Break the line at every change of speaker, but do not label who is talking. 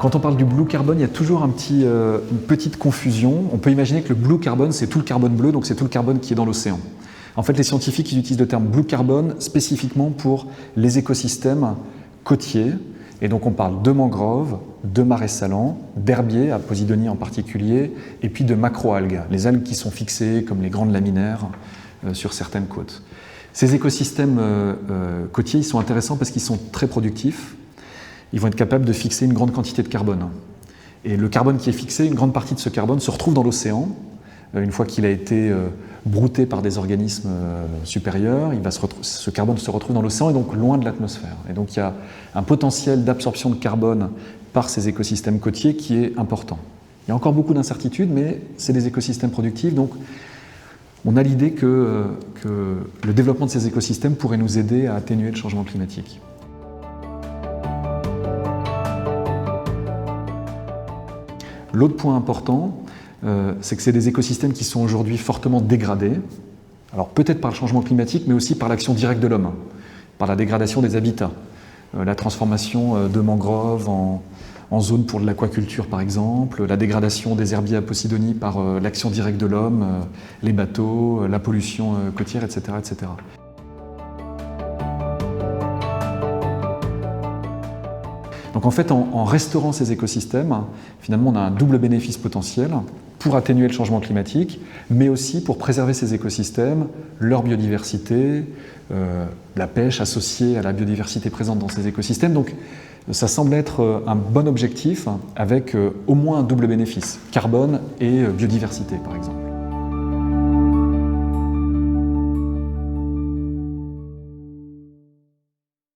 Quand on parle du blue carbon, il y a toujours une petite confusion. On peut imaginer que le blue carbon, c'est tout le carbone bleu, donc c'est tout le carbone qui est dans l'océan. En fait, les scientifiques ils utilisent le terme blue carbon spécifiquement pour les écosystèmes côtiers. Et donc on parle de mangroves, de marais salants, d'herbiers, à Posidonie en particulier, et puis de macroalgues, les algues qui sont fixées comme les grandes laminaires sur certaines côtes. Ces écosystèmes côtiers ils sont intéressants parce qu'ils sont très productifs. Ils vont être capables de fixer une grande quantité de carbone. Et le carbone qui est fixé, une grande partie de ce carbone se retrouve dans l'océan. Une fois qu'il a été brouté par des organismes supérieurs, ce carbone se retrouve dans l'océan et donc loin de l'atmosphère. Et donc il y a un potentiel d'absorption de carbone par ces écosystèmes côtiers qui est important. Il y a encore beaucoup d'incertitudes, mais c'est des écosystèmes productifs, donc on a l'idée que le développement de ces écosystèmes pourrait nous aider à atténuer le changement climatique. L'autre point important, c'est que c'est des écosystèmes qui sont aujourd'hui fortement dégradés, alors peut-être par le changement climatique, mais aussi par l'action directe de l'homme, par la dégradation des habitats, la transformation de mangroves en zones pour de l'aquaculture par exemple, la dégradation des herbiers à Posidonie par l'action directe de l'homme, les bateaux, la pollution côtière, etc., etc. Donc en fait, en restaurant ces écosystèmes, finalement on a un double bénéfice potentiel pour atténuer le changement climatique, mais aussi pour préserver ces écosystèmes, leur biodiversité, la pêche associée à la biodiversité présente dans ces écosystèmes. Donc ça semble être un bon objectif avec au moins un double bénéfice, carbone et biodiversité par exemple.